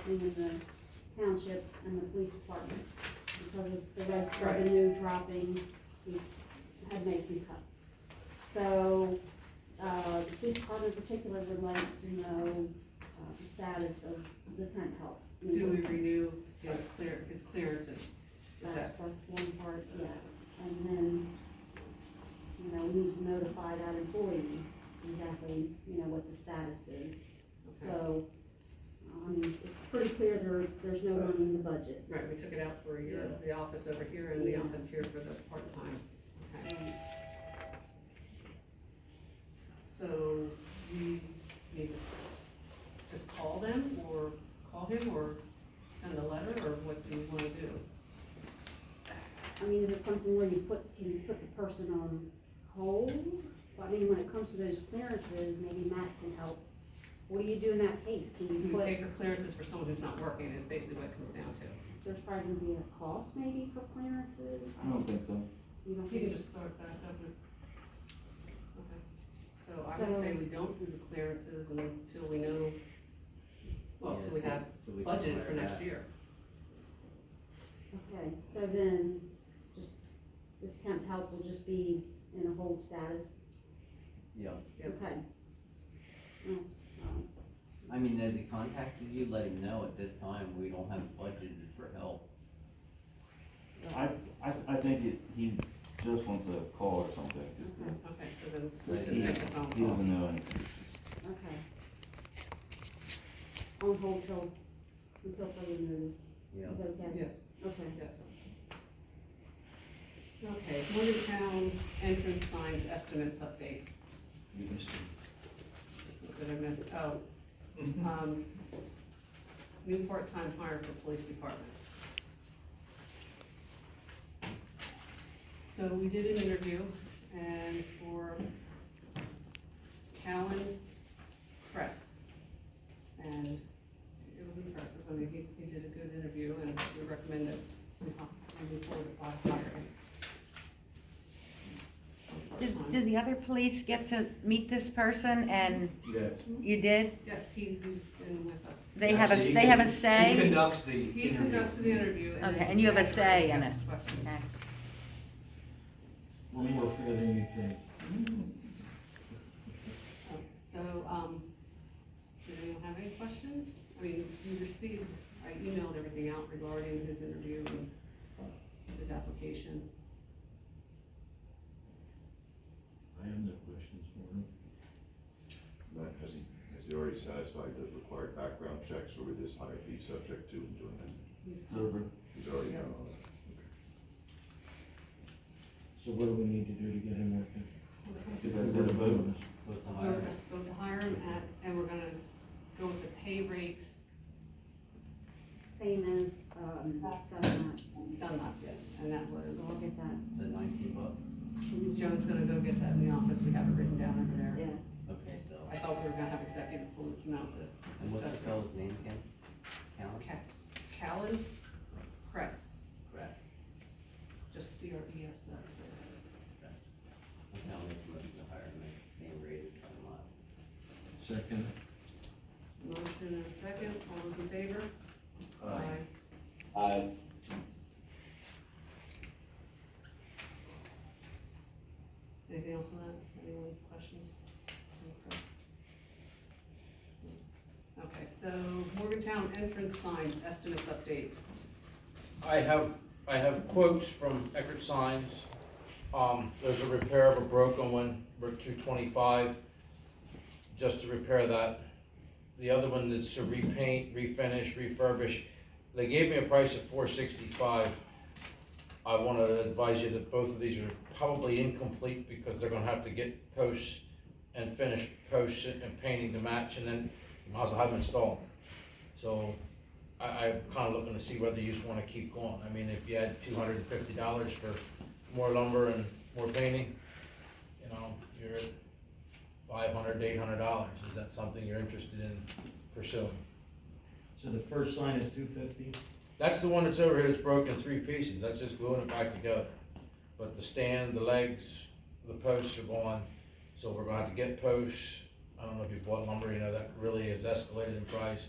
between the township and the police department. Because of the revenue dropping, we had made some cuts. So, the police department in particular would like to know, the status of the tent help. Do we renew his clearances? That's one part, yes. And then, you know, we need to notify that employee exactly, you know, what the status is. Okay. So, I mean, it's pretty clear there's no money in the budget. Right, we took it out for Yeah. the office over here and the Yeah. office here for the part-time. Okay. So we need to just call them or call him or send a letter, or what do you wanna do? I mean, is it something where can you put the person on hold? I mean, when it comes to those clearances, maybe Matt can help. What do you do in that case? Can Do you we put, pay for clearances for someone who's not working, is basically what it comes down to. there's probably gonna be a cost maybe for clearances? I don't think so. You don't You can think? just start back up with, okay. So I would say we don't do the clearances until we know, well, Yeah, till we have till we can budget for hire next that. year. Okay, so then, just, this temp help will just be in a hold status? Yeah. Yep. Okay. That's, I mean, has he contacted you, let him know at this time we don't have budgeted for help? I think he just wants a call or something, just to, Okay, so then But let's he, just take the phone he call. doesn't know anything. okay. On hold until further notice, Yeah. is that okay? Yes, Okay. yes. Okay, Morgantown entrance signs estimates update. What did I miss? Oh, new part-time hire for police department. So we did an interview, and for Callan Kress, and it was impressive. I mean, he did a good interview, and we recommend that we move forward with hiring. Did the other police get to meet this person and Yeah. you did? Yes, he's been with us. They have a Actually, He say? conducts the He interview. conducts the interview. Okay, then and you have a asks say in it. questions. Okay. We're more fair than you think. So, did anyone have any questions? I mean, I emailed everything out regarding his interview and his application. I have no questions for him. But has he already satisfied the required background checks, or would this hire be subject to him doing that? Sober. He's already done all that. So what do we need to do to get him working? You guys got a vote? Vote to We're hire gonna him. go to hire him and we're gonna go with the pay rate, Same as, Dunlap, yes, and that was, so I'll get that. Is it $19? Joan's gonna go get that in the office, we have it written down over there. Yeah, Okay, so, I thought we were gonna have executive before we came out to and what's the discuss this. fellow's name again? Callan? Callan Kress, Crest. just CRESS. Okay, I'll make a motion to hire him at the same rate as Dunlap. Second. Motion and a second, all those in favor? Anything else on that? Anyone questions? Okay, so Morgantown entrance signs, estimates update. I have quotes from Eckert Signs. There's a repair of a broken one, Route 225, just to repair that. The other one is to repaint, refinish, refurbish. They gave me a price of $465. I want to advise you that both of these are probably incomplete because they're gonna have to get posts and finish posts and painting to match, and then you might as well have them installed. So I'm kind of looking to see whether you just want to keep going. I mean, if you had $250 for more lumber and more painting, you know, you're at $500 to $800. Is that something you're interested in pursuing? So the first sign is $250? That's the one that's over here that's broken in 3 pieces. That's just gluing it back together. But the stand, the legs, the posts are gone. So we're gonna have to get posts. I don't know if you bought lumber, you know, that really has escalated in price.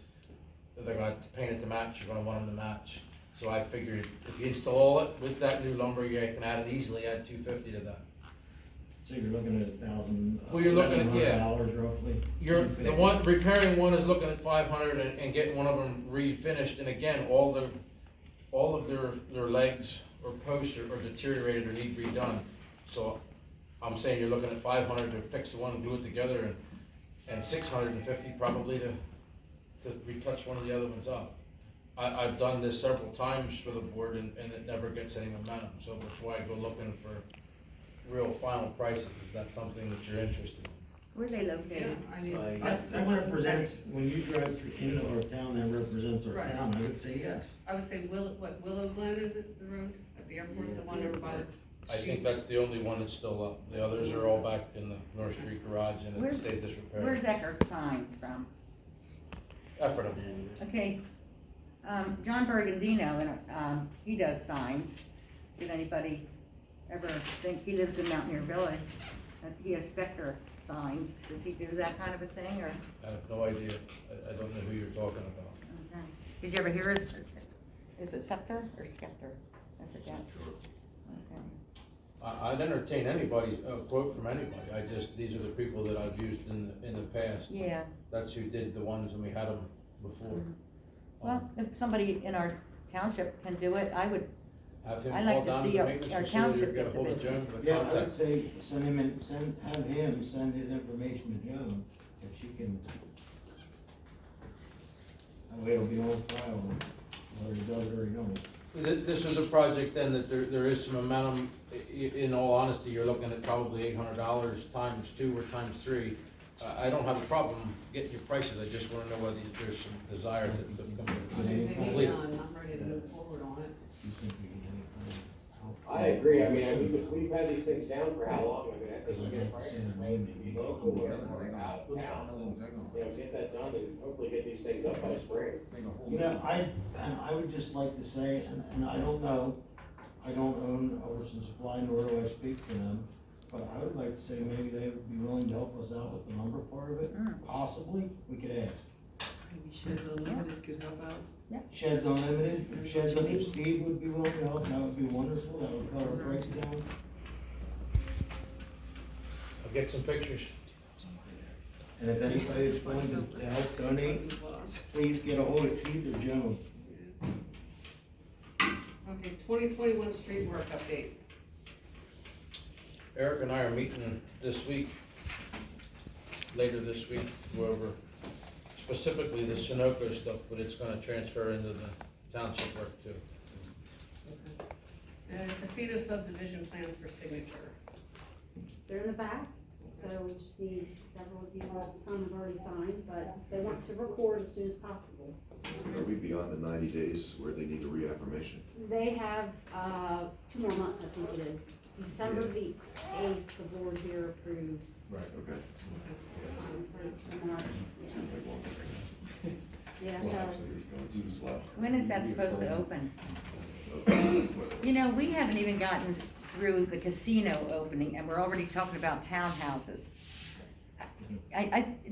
they're gonna have to paint it to match, you're gonna want them to match. So I figured if you install it with that new lumber, you can easily add $250 to that. So you're looking at $1,000. Well, you're looking at- yeah. $1,100 roughly. The one, repairing one is looking at 500 and getting one of them refinished, and again, all of their legs or posts are deteriorated or need redone. So I'm saying you're looking at 500 to fix the one and glue it together, and 650 probably to retouch one of the other ones up. I've done this several times for the board and it never gets any momentum, so before I go looking for real final prices, is that something that you're interested in? Where are they Yeah, located? I mean, Like- that's the That one. represents, when you drive through into our town, that represents our Right. town, I would say yes. I would say Willow Glen, is it the road at the airport, the one over by the I think sheets? that's the only one that's still up. The others are all back in the North Street garage and it Where's- stayed disrepair. Where's Eckert Signs from? Effort of And Okay, John Bergandino, and, he does signs. Did anybody ever think, he lives in Mountaineer Village, that he has Spectre signs, does he do that kind of a thing, or? I have no idea. I don't know who you're talking about. Okay. Did you ever hear his, is it Scepter or Skepter? I forget. Okay. I'd entertain anybody's, a quote from anybody. These are the people that I've used in the past. Yeah, That's who did the ones and we had them before. well, if somebody in our township can do it, I would, Have him I like call to down to see the our maintenance facility or township get a get the hold of Joan business. for the Yeah, I would contact. say, have him send his information to Joan, if she can. That way it'll be on file, whether he does it or he don't. This is a project then that there is some momentum. In all honesty, you're looking at probably $800 times 2 or times 3. I don't have a problem getting your prices, I just wanna know whether there's some desire to I mean, maybe complete. I'm not ready to move forward on it. You think we can get it done? I agree, I mean, we've had these things down for how long, I mean, I think we get prices, maybe local, wherever we're out of town. You know, get that done and hopefully get these things up by spring. You know, I would just like to say, and I don't know, I don't own Overson Supply, nor do I speak for them, but I would like to say maybe they would be willing to help us out with the lumber part of it, possibly, we could ask. Maybe Sheds Unlimited could help out. Sheds Unlimited, if Steve would be willing to help, that would be wonderful, that would cut our price down. I'll get some pictures. And if anybody is willing to help donate, please get a hold of Keith or Joan. Okay, 2021 street work update. Eric and I are meeting this week, later this week, to go over specifically the Sunoco stuff, but it's gonna transfer into the township work too. And casino subdivision plans for signature. They're in the back, so we just need several of you, some have already signed, but they want to record as soon as possible. Are we beyond the 90 days where they need a reaffirmation? They have, 2 more months, I think it is. December the 8th, the board here approved. Right. Okay. Yeah, Well, so, actually, it's going too slow. when is that supposed to open? Okay, that's what- You know, we haven't even gotten through the casino opening, and we're already talking about townhouses.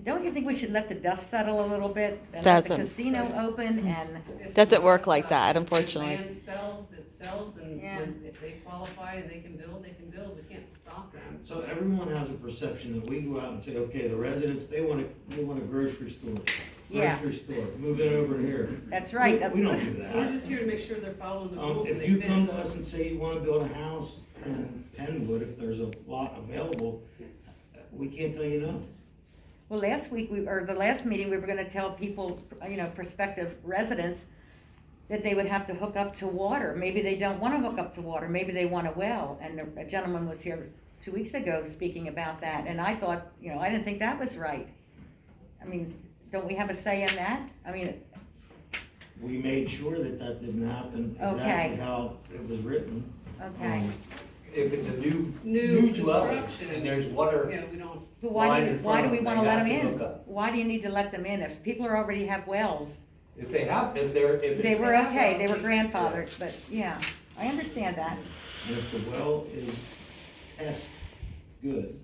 Don't you think we should let the dust settle a little bit? And let the Doesn't. casino open and, It's- Doesn't work like that, unfortunately. Land sells, it sells, and Yeah. if they qualify and they can build, they can build, we can't stop them. So everyone has a perception that we go out and say, okay, the residents, they want a grocery store. Yeah. Grocery store, move it over here. that's right. We don't do We're that. just here to make sure they're following the rules and If they you fit. come to us and say you wanna build a house in Penwood, if there's a lot available, we can't tell you no. Well, last week, or the last meeting, we were gonna tell people, prospective residents, that they would have to hook up to water. Maybe they don't wanna hook up to water, maybe they want a well. And a gentleman was here 2 weeks ago speaking about that, and I thought, I didn't think that was right. I mean, don't we have a say in that? I mean, We made sure that that didn't happen Okay. exactly how it was written. okay. If it's a new New dwelling construction. and there's water, Yeah, we don't, But line why in do we front of wanna them, let them they have to in? hook up. Why do you need to let them in? If people are already have wells, if they have, if it's. they were have okay, they wells, were grandfathered, but yeah, I understand that. And if the well is test good,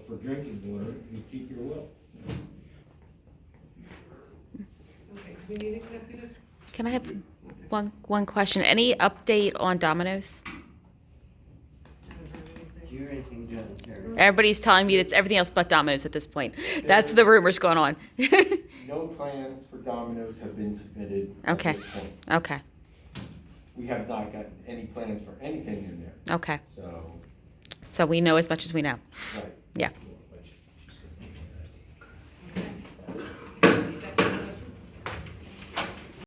for drinking water, you keep your well. okay, you need executive? Can I have one question? Any update on Domino's? Haven't heard anything. Do you hear anything, Jen? Everybody's telling me it's everything else but Domino's at this point. That's the rumors going on. No plans for Domino's have been submitted Okay. at this point. Okay, We have not gotten any plans for anything in there, okay. so, So we know as much as we know. right. Yeah.